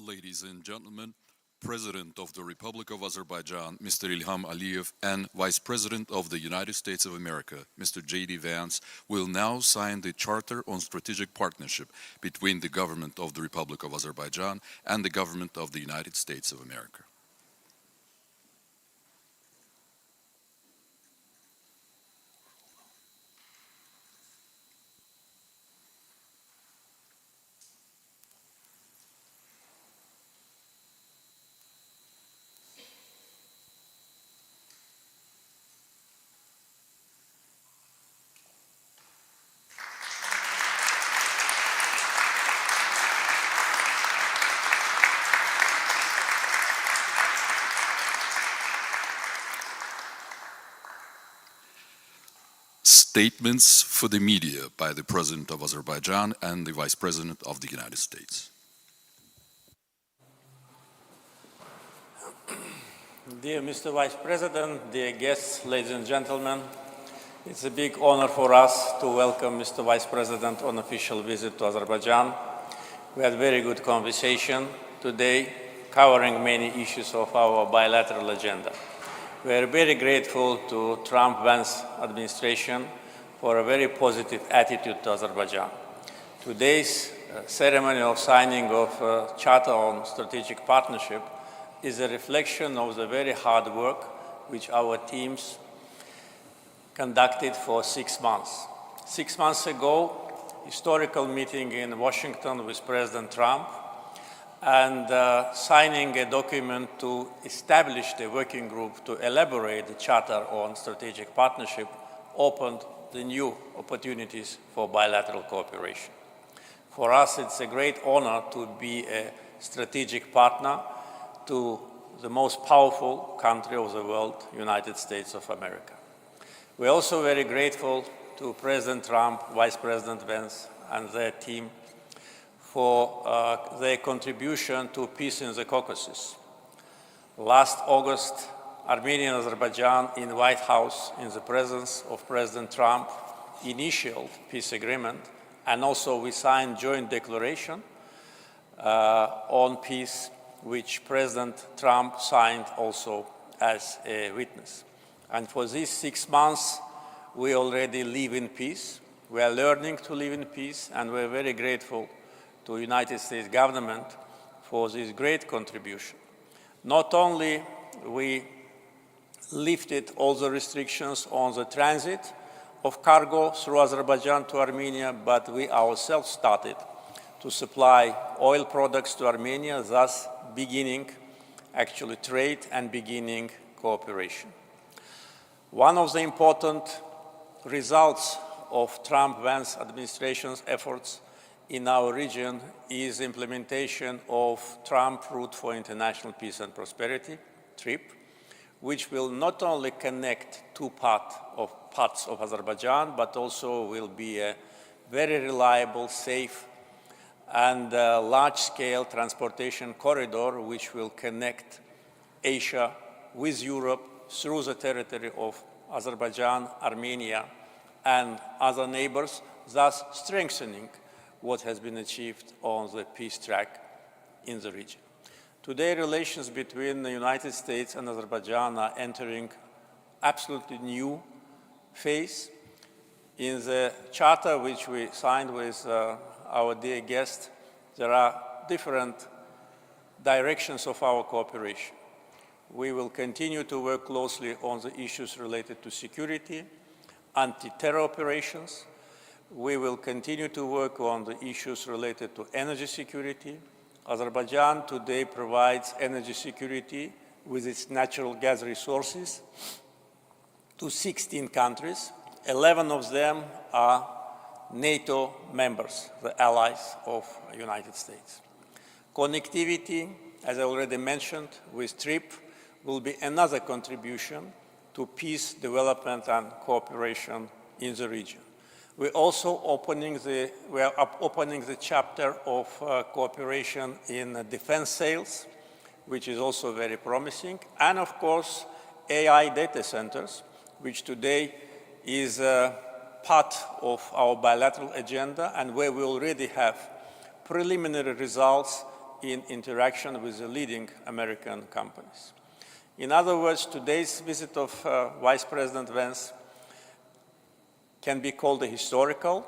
Ladies and gentlemen, President of the Republic of Azerbaijan, Mr. Ilham Aliyev, and Vice President of the United States of America, Mr. J.D. Vance, will now sign the Charter on Strategic Partnership between the government of the Republic of Azerbaijan and the government of the United States of America. Statements for the media by the President of Azerbaijan and the Vice President of the United States. Dear Mr. Vice President, dear guests, ladies and gentlemen, it's a big honor for us to welcome Mr. Vice President on official visit to Azerbaijan. We had a very good conversation today covering many issues of our bilateral agenda. We are very grateful to Trump-Vance administration for a very positive attitude to Azerbaijan. Today's ceremony of signing of Charter on Strategic Partnership is a reflection of the very hard work which our teams conducted for 6 months. 6 months ago, historical meeting in Washington with President Trump and signing a document to establish the working group to elaborate the Charter on Strategic Partnership opened the new opportunities for bilateral cooperation. For us, it's a great honor to be a strategic partner to the most powerful country of the world, United States of America. We're also very grateful to President Trump, Vice President Vance, and their team for their contribution to peace in the Caucasus. Last August, Armenia and Azerbaijan in the White House, in the presence of President Trump, initialed peace agreement, and also we signed joint declaration on peace, which President Trump signed also as a witness. And for these 6 months, we already live in peace. We are learning to live in peace, and we're very grateful to the United States government for this great contribution. Not only we lifted all the restrictions on the transit of cargo through Azerbaijan to Armenia, but we ourselves started to supply oil products to Armenia, thus beginning actually trade and beginning cooperation. One of the important results of Trump-Vance administration's efforts in our region is implementation of Trump Route for International Peace and Prosperity, TRIP, which will not only connect two parts of Azerbaijan, but also will be a very reliable, safe, and large-scale transportation corridor which will connect Asia with Europe through the territory of Azerbaijan, Armenia, and other neighbors, thus strengthening what has been achieved on the peace track in the region. Today, relations between the United States and Azerbaijan are entering absolutely new phase. In the charter which we signed with our dear guest, there are different directions of our cooperation. We will continue to work closely on the issues related to security, anti-terror operations. We will continue to work on the issues related to energy security. Azerbaijan today provides energy security with its natural gas resources to 16 countries. 11 of them are NATO members, the allies of the United States. Connectivity, as I already mentioned, with TRIP will be another contribution to peace, development, and cooperation in the region. We are also opening the chapter of cooperation in defense sales, which is also very promising, and of course, AI data centers, which today is part of our bilateral agenda and where we already have preliminary results in interaction with the leading American companies. In other words, today's visit of Vice President Vance can be called a historical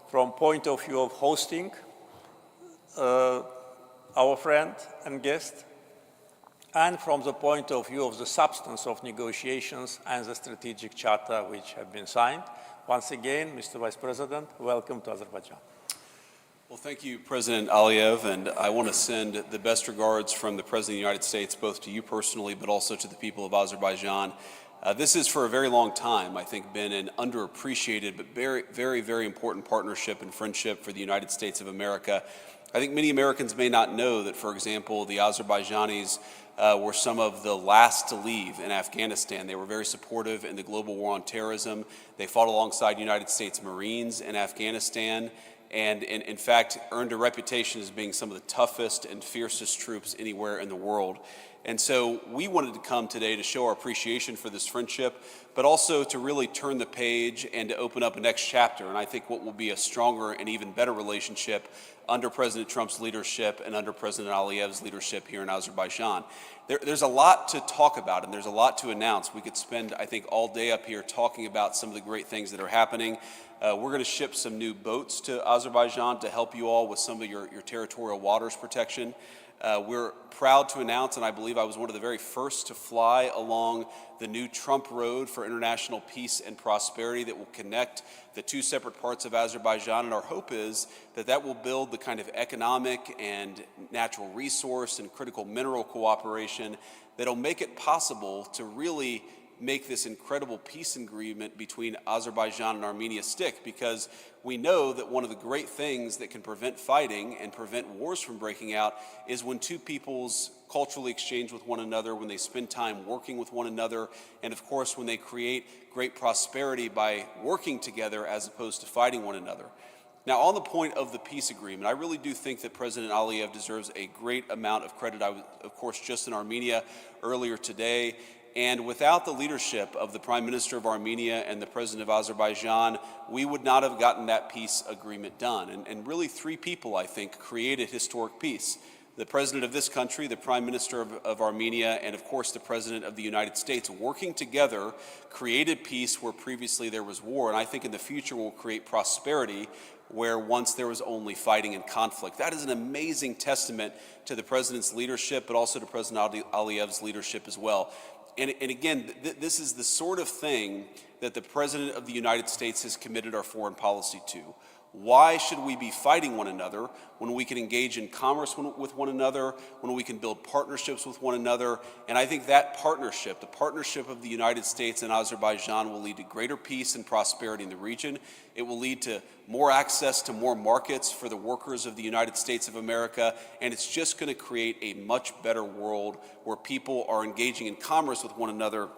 from point of view of hosting our friend and guest, and from the point of view of the substance of negotiations and the strategic charter which have been signed. Once again, Mr. Vice President, welcome to Azerbaijan. Well, thank you, President Aliyev, and I want to send the best regards from the President of the United States, both to you personally, but also to the people of Azerbaijan. This has, for a very long time, I think, been an underappreciated but very important partnership and friendship for the United States of America. I think many Americans may not know that, for example, the Azerbaijanis were some of the last to leave in Afghanistan. They were very supportive in the global war on terrorism. They fought alongside United States Marines in Afghanistan, and in fact earned a reputation as being some of the toughest and fiercest troops anywhere in the world. And so we wanted to come today to show our appreciation for this friendship, but also to really turn the page and to open up a next chapter. And I think what will be a stronger and even better relationship under President Trump's leadership and under President Aliyev's leadership here in Azerbaijan. There's a lot to talk about and there's a lot to announce. We could spend, I think, all day up here talking about some of the great things that are happening. We're going to ship some new boats to Azerbaijan to help you all with some of your territorial waters protection. We're proud to announce, and I believe I was one of the very first to fly along the new Trump Road for international peace and prosperity that will connect the two separate parts of Azerbaijan. And our hope is that that will build the kind of economic and natural resource and critical mineral cooperation that will make it possible to really make this incredible peace agreement between Azerbaijan and Armenia stick, because we know that one of the great things that can prevent fighting and prevent wars from breaking out is when two peoples culturally exchange with one another, when they spend time working with one another, and of course when they create great prosperity by working together as opposed to fighting one another. Now, on the point of the peace agreement, I really do think that President Aliyev deserves a great amount of credit. I was, of course, just in Armenia earlier today. And without the leadership of the Prime Minister of Armenia and the President of Azerbaijan, we would not have gotten that peace agreement done. And really three people, I think, created historic peace. The President of this country, the Prime Minister of Armenia, and of course the President of the United States, working together, created peace where previously there was war. And I think in the future we'll create prosperity where once there was only fighting and conflict. That is an amazing testament to the President's leadership, but also to President Aliyev's leadership as well. And again, this is the sort of thing that the President of the United States has committed our foreign policy to. Why should we be fighting one another when we can engage in commerce with one another, when we can build partnerships with one another? And I think that partnership, the partnership of the United States and Azerbaijan, will lead to greater peace and prosperity in the region. It will lead to more access to more markets for the workers of the United States of America, and it's just going to create a much better world where people are engaging in commerce with one another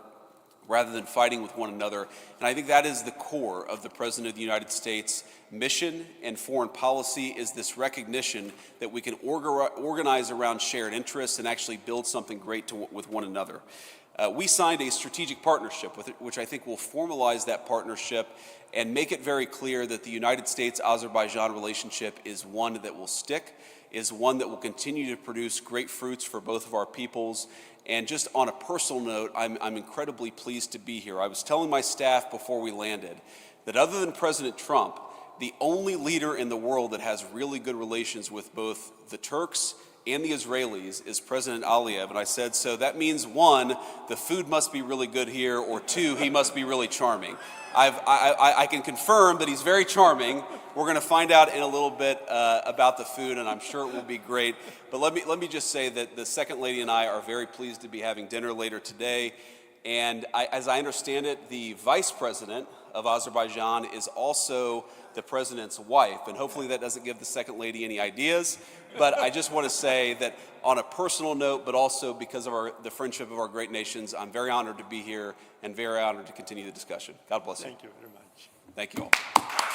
rather than fighting with one another. And I think that is the core of the President of the United States' mission and foreign policy, is this recognition that we can organize around shared interests and actually build something great with one another. We signed a strategic partnership, which I think will formalize that partnership and make it very clear that the United States-Azerbaijan relationship is one that will stick, is one that will continue to produce great fruits for both of our peoples. And just on a personal note, I'm incredibly pleased to be here. I was telling my staff before we landed that other than President Trump, the only leader in the world that has really good relations with both the Turks and the Israelis is President Aliyev. And I said, so that means one, the food must be really good here, or two, he must be really charming. I can confirm that he's very charming. We're going to find out in a little bit about the food, and I'm sure it will be great. But let me just say that the Second Lady and I are very pleased to be having dinner later today. And as I understand it, the Vice President of Azerbaijan is also the President's wife. And hopefully that doesn't give the Second Lady any ideas. But I just want to say that on a personal note, but also because of the friendship of our great nations, I'm very honored to be here and very honored to continue the discussion. God bless you. Thank you very much. Thank you all.